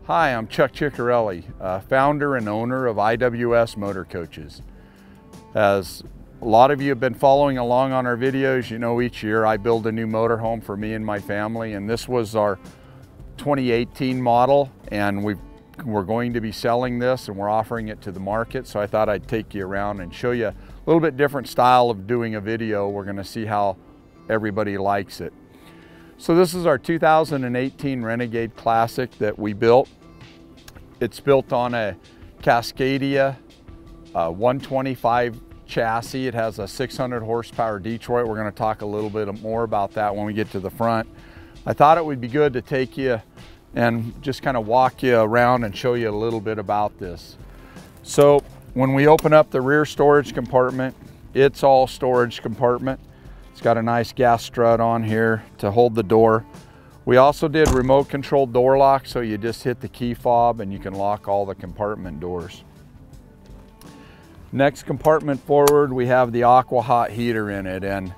Hi, I'm Chuck Ciccarelli, founder and owner of IWS Motor Coaches. As a lot of you have been following along on our videos, you know each year I build a new motorhome for me and my family, and this was our 2018 model, and we're going to be selling this and we're offering it to the market, so I thought I'd take you around and show you a little bit different style of doing a video. We're going to see how everybody likes it. So this is our 2018 Renegade Classic that we built. It's built on a Cascadia 125 chassis. It has a 600 horsepower Detroit. We're going to talk a little bit more about that when we get to the front. I thought it would be good to take you and just kind of walk you around and show you a little bit about this. So when we open up the rear storage compartment, it's all storage compartment. It's got a nice gas strut on here to hold the door. We also did remote control door lock, so you just hit the key fob and you can lock all the compartment doors. Next compartment forward, we have the Aqua Hot heater in it, and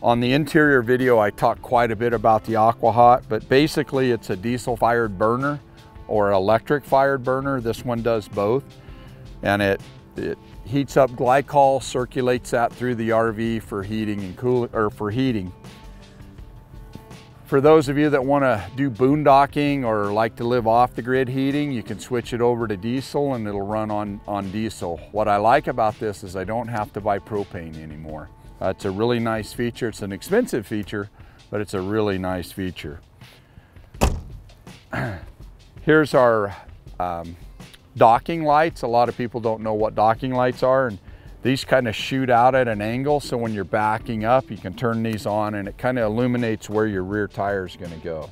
on the interior video I talked quite a bit about the Aqua Hot, but basically it's a diesel fired burner or electric fired burner. This one does both, and it heats up glycol, circulates that through the RV for heating and cooling, or for heating. For those of you that want to do boondocking or like to live off the grid heating, you can switch it over to diesel and it'll run on diesel. What I like about this is I don't have to buy propane anymore. It's a really nice feature. It's an expensive feature, but it's a really nice feature. Here's our docking lights. A lot of people don't know what docking lights are, and these kind of shoot out at an angle, so when you're backing up you can turn these on and it kind of illuminates where your rear tire is going to go.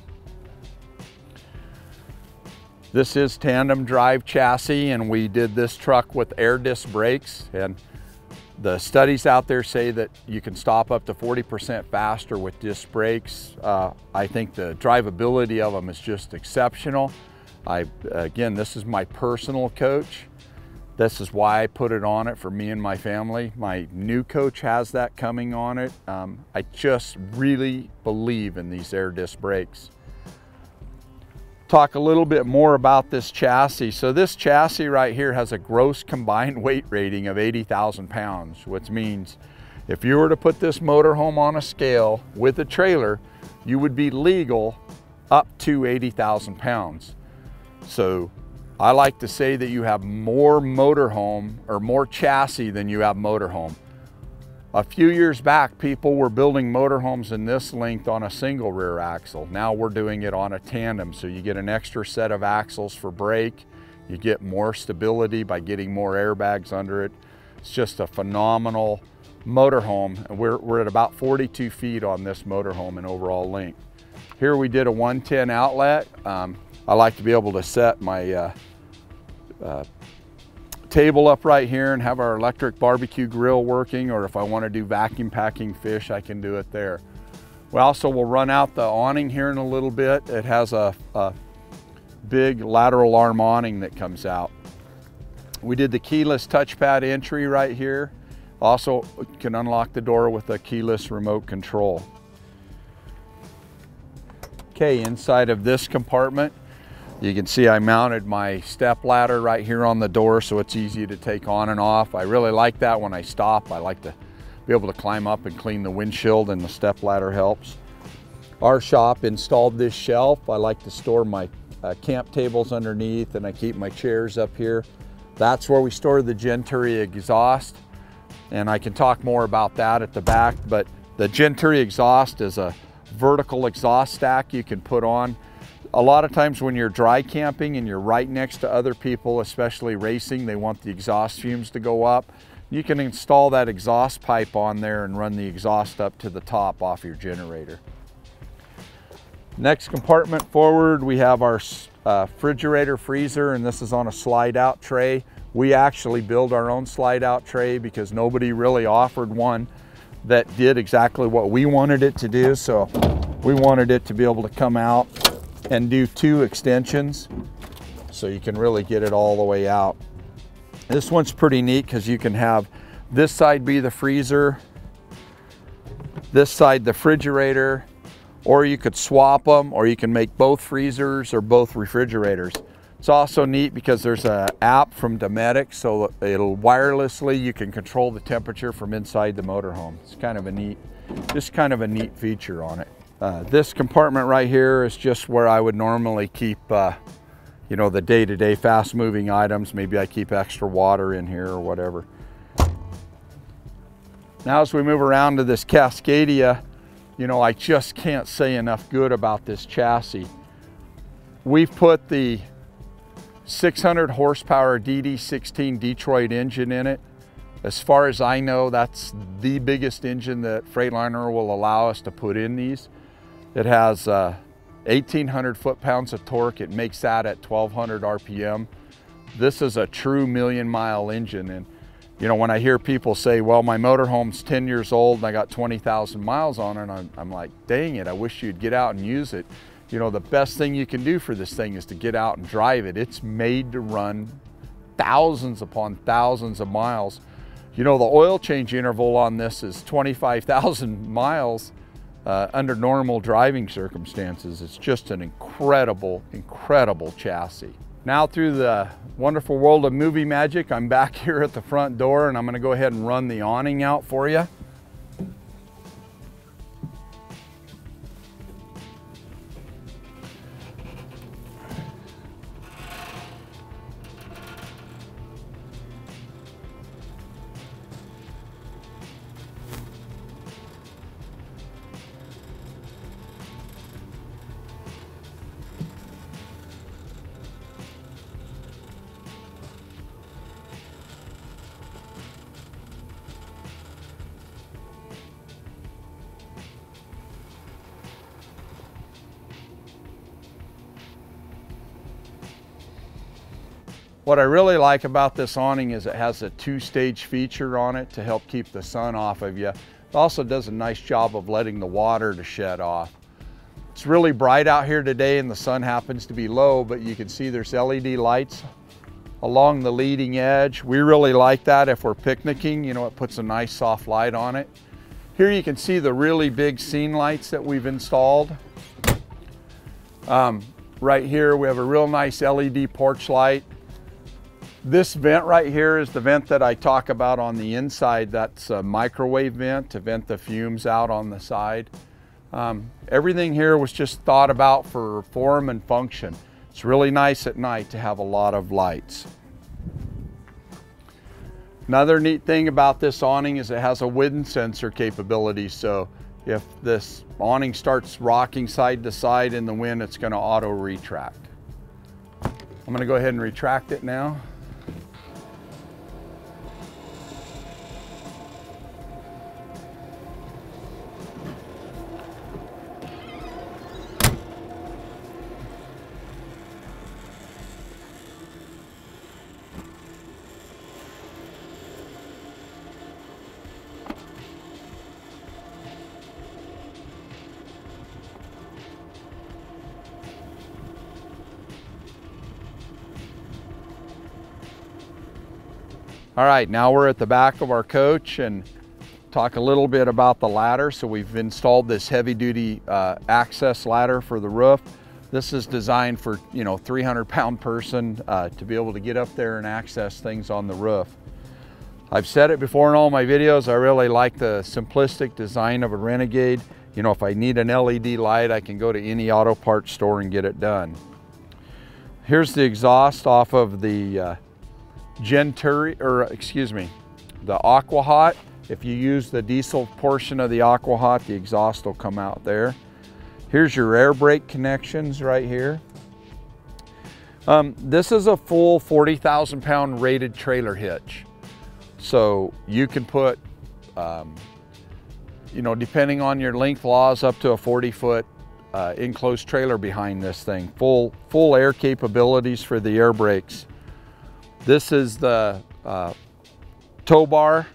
This is tandem drive chassis, and we did this truck with air disc brakes, and the studies out there say that you can stop up to 40% faster with disc brakes. I think the drivability of them is just exceptional. Again, this is my personal coach. This is why I put it on it for me and my family. My new coach has that coming on it. I just really believe in these air disc brakes. Talk a little bit more about this chassis. So this chassis right here has a gross combined weight rating of 80,000 pounds, which means if you were to put this motorhome on a scale with a trailer, you would be legal up to 80,000 pounds. So I like to say that you have more motorhome or more chassis than you have motorhome. A few years back, people were building motorhomes in this length on a single rear axle. Now we're doing it on a tandem, so you get an extra set of axles for brake. You get more stability by getting more airbags under it. It's just a phenomenal motorhome, and we're at about 42 feet on this motorhome in overall length. Here we did a 110 outlet. I like to be able to set my table up right here and have our electric barbecue grill working, or if I want to do vacuum packing fish, I can do it there. We also will run out the awning here in a little bit. It has a big lateral arm awning that comes out. We did the keyless touchpad entry right here. Also can unlock the door with a keyless remote control. Okay, inside of this compartment, you can see I mounted my step ladder right here on the door, so it's easy to take on and off. I really like that when I stop. I like to be able to climb up and clean the windshield, and the step ladder helps. Our shop installed this shelf. I like to store my camp tables underneath, and I keep my chairs up here. That's where we store the Genturi exhaust, and I can talk more about that at the back, but the Genturi exhaust is a vertical exhaust stack you can put on. A lot of times when you're dry camping and you're right next to other people, especially racing, they want the exhaust fumes to go up. You can install that exhaust pipe on there and run the exhaust up to the top off your generator. Next compartment forward, we have our refrigerator freezer, and this is on a slide out tray. We actually build our own slide out tray because nobody really offered one that did exactly what we wanted it to do. So we wanted it to be able to come out and do 2 extensions, so you can really get it all the way out. This one's pretty neat because you can have this side be the freezer, this side the refrigerator, or you could swap them, or you can make both freezers or both refrigerators. It's also neat because there's an app from Dometic, so it'll wirelessly, you can control the temperature from inside the motorhome. It's kind of a neat, just kind of a neat feature on it. This compartment right here is just where I would normally keep, you know, the day-to-day fast-moving items. Maybe I keep extra water in here or whatever. Now as we move around to this Cascadia, you know, I just can't say enough good about this chassis. We've put the 600 horsepower DD16 Detroit engine in it. As far as I know, that's the biggest engine that Freightliner will allow us to put in these. It has 1,800 foot-pounds of torque. It makes that at 1,200 RPM. This is a true million-mile engine. And you know, when I hear people say, well, my motorhome's 10 years old and I got 20,000 miles on it, and I'm like, dang it, I wish you'd get out and use it. You know, the best thing you can do for this thing is to get out and drive it. It's made to run thousands upon thousands of miles. You know, the oil change interval on this is 25,000 miles under normal driving circumstances. It's just an incredible, incredible chassis. Now through the wonderful world of movie magic, I'm back here at the front door and I'm gonna go ahead and run the awning out for you. What I really like about this awning is it has a two-stage feature on it to help keep the sun off of you. It also does a nice job of letting the water to shed off. It's really bright out here today and the sun happens to be low, but you can see there's LED lights along the leading edge. We really like that if we're picnicking. You know, it puts a nice soft light on it. Here you can see the really big scene lights that we've installed. Right here we have a real nice LED porch light. This vent right here is the vent that I talk about on the inside. That's a microwave vent to vent the fumes out on the side. Everything here was just thought about for form and function. It's really nice at night to have a lot of lights. Another neat thing about this awning is it has a wind sensor capability. So if this awning starts rocking side to side in the wind, it's going to auto retract. I'm going to go ahead and retract it now. All right, now we're at the back of our coach and talk a little bit about the ladder. So we've installed this heavy duty access ladder for the roof. This is designed for, you know, 300-pound person to be able to get up there and access things on the roof. I've said it before in all my videos, I really like the simplistic design of a Renegade. You know, if I need an LED light, I can go to any auto parts store and get it done. Here's the exhaust off of the the Aqua Hot. If you use the diesel portion of the Aqua Hot, the exhaust will come out there. Here's your air brake connections right here. This is a full 40,000 pound rated trailer hitch. So you can put, you know, depending on your length laws, up to a 40-foot enclosed trailer behind this thing. Full air capabilities for the air brakes. This is the tow bar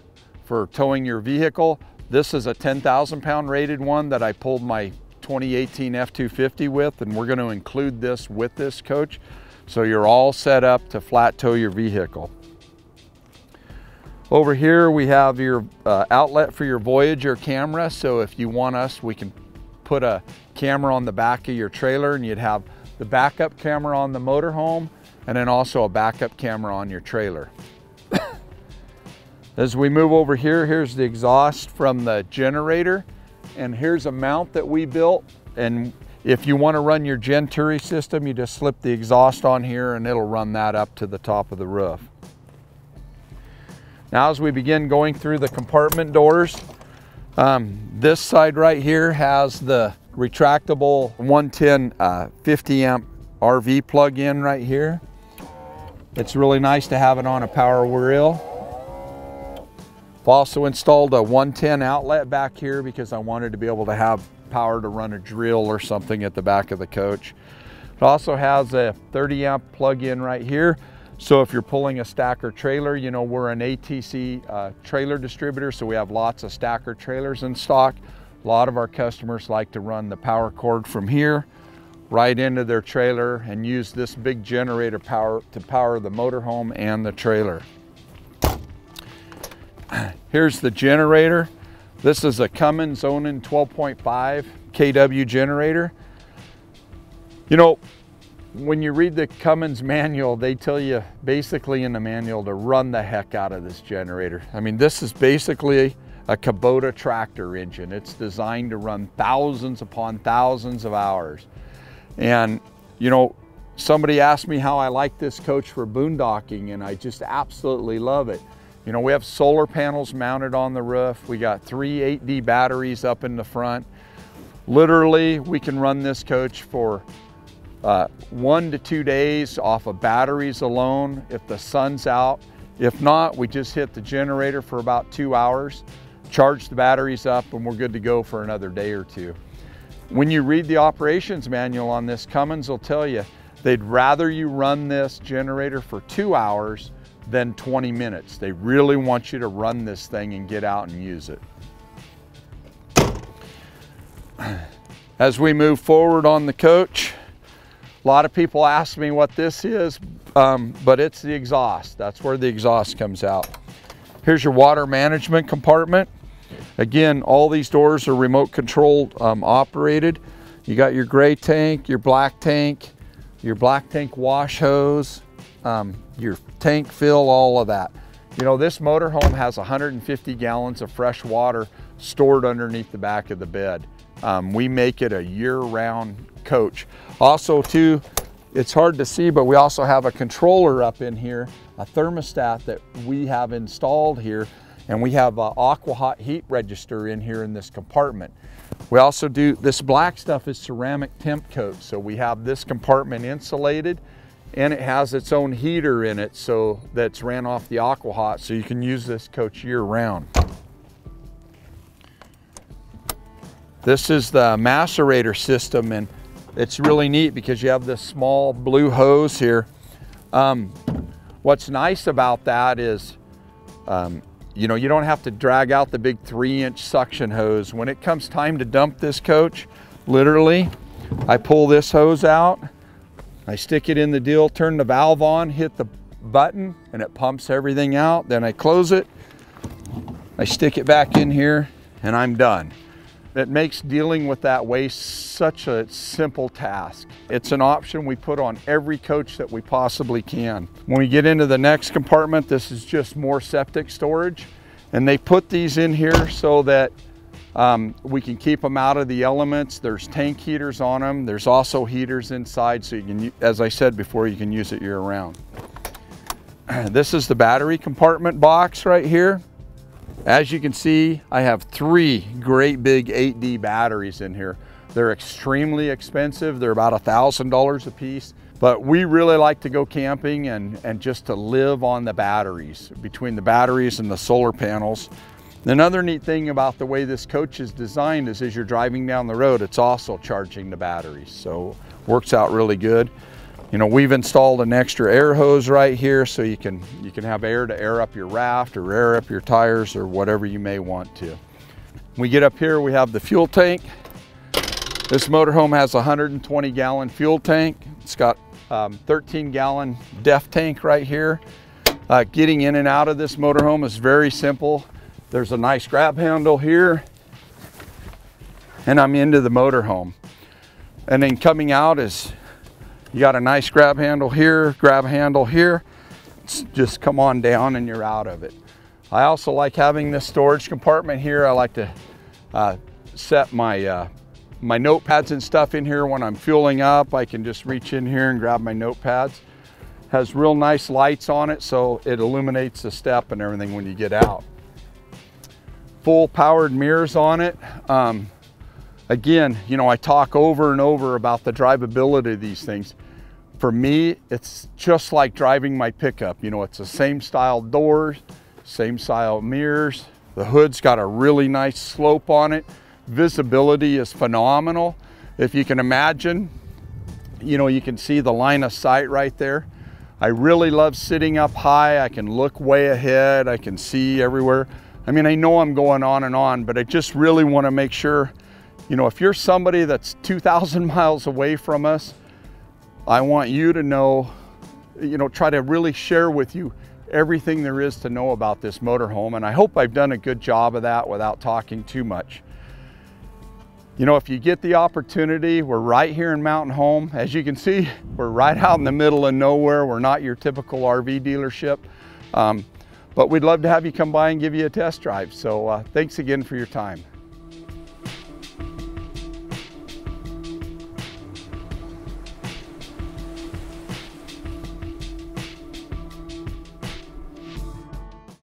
for towing your vehicle. This is a 10,000 pound rated one that I pulled my 2018 F-250 with, and we're going to include this with this coach. So you're all set up to flat tow your vehicle. Over here we have your outlet for your Voyager camera. So if you want us, we can put a camera on the back of your trailer and you'd have the backup camera on the motorhome. and then also a backup camera on your trailer. As we move over here, here's the exhaust from the generator, and here's a mount that we built. And if you want to run your Genturi system, you just slip the exhaust on here and it'll run that up to the top of the roof. Now as we begin going through the compartment doors, this side right here has the retractable 110 50 amp RV plug-in right here. It's really nice to have it on a power wheel. I've also installed a 110 outlet back here because I wanted to be able to have power to run a drill or something at the back of the coach. It also has a 30 amp plug-in right here. So if you're pulling a stacker trailer, you know, we're an ATC trailer distributor, so we have lots of stacker trailers in stock. A lot of our customers like to run the power cord from here right into their trailer and use this big generator power to power the motorhome and the trailer. Here's the generator. This is a Cummins Onan 12.5 kW generator. You know, when you read the Cummins manual, they tell you basically in the manual to run the heck out of this generator. I mean, this is basically a Kubota tractor engine. It's designed to run thousands upon thousands of hours. And, you know, somebody asked me how I like this coach for boondocking, and I just absolutely love it. You know, we have solar panels mounted on the roof. We got 3 8D batteries up in the front. Literally, we can run this coach for 1 to 2 days off of batteries alone if the sun's out. If not, we just hit the generator for about 2 hours, charge the batteries up, and we're good to go for another day or two. When you read the operations manual on this, Cummins will tell you they'd rather you run this generator for 2 hours than 20 minutes. They really want you to run this thing and get out and use it. As we move forward on the coach, a lot of people ask me what this is, but it's the exhaust. That's where the exhaust comes out. Here's your water management compartment. Again, all these doors are remote controlled, operated. You got your gray tank, your black tank wash hose, your tank fill, all of that. You know, this motorhome has 150 gallons of fresh water stored underneath the back of the bed. We make it a year-round coach. Also too, it's hard to see, but we also have a controller up in here, a thermostat that we have installed here, and we have an aqua hot heat register in here in this compartment. We also do, this black stuff is ceramic temp coat, so we have this compartment insulated, and it has its own heater in it, so that's ran off the aqua hot, so you can use this coach year round. This is the macerator system, and it's really neat because you have this small blue hose here. What's nice about that is, you know, you don't have to drag out the big 3-inch suction hose. When it comes time to dump this coach, literally, I pull this hose out, I stick it in the deal, turn the valve on, hit the button, and it pumps everything out. Then I close it, I stick it back in here, and I'm done. It makes dealing with that waste such a simple task. It's an option we put on every coach that we possibly can. When we get into the next compartment, this is just more septic storage. And they put these in here so that we can keep them out of the elements. There's tank heaters on them. There's also heaters inside, so you can, as I said before, you can use it year round. This is the battery compartment box right here. As you can see, I have 3 great big 8D batteries in here. They're extremely expensive. They're about $1,000 a piece, but we really like to go camping and just to live on the batteries, between the batteries and the solar panels. Another neat thing about the way this coach is designed is as you're driving down the road, it's also charging the batteries. So works out really good. You know, we've installed an extra air hose right here so you can have air to air up your raft or air up your tires or whatever you may want to. When we get up here, we have the fuel tank. This motorhome has a 120-gallon fuel tank. It's got 13-gallon DEF tank right here. Getting in and out of this motorhome is very simple. There's a nice grab handle here, and I'm into the motorhome. And then coming out is You got a nice grab handle here, grab handle here. Just come on down and you're out of it. I also like having this storage compartment here. I like to set my my notepads and stuff in here. When I'm fueling up, I can just reach in here and grab my notepads. Has real nice lights on it, so it illuminates the step and everything when you get out. Full powered mirrors on it. Again, you know, I talk over and over about the drivability of these things. For me, it's just like driving my pickup. You know, it's the same style doors, same style mirrors. The hood's got a really nice slope on it. Visibility is phenomenal. If you can imagine, you know, you can see the line of sight right there. I really love sitting up high. I can look way ahead. I can see everywhere. I mean, I know I'm going on, but I just really want to make sure, you know, if you're somebody that's 2,000 miles away from us, I want you to know, you know, try to really share with you everything there is to know about this motorhome. And I hope I've done a good job of that without talking too much. You know, if you get the opportunity, we're right here in Mountain Home. As you can see, we're right out in the middle of nowhere. We're not your typical RV dealership, but we'd love to have you come by and give you a test drive. So thanks again for your time.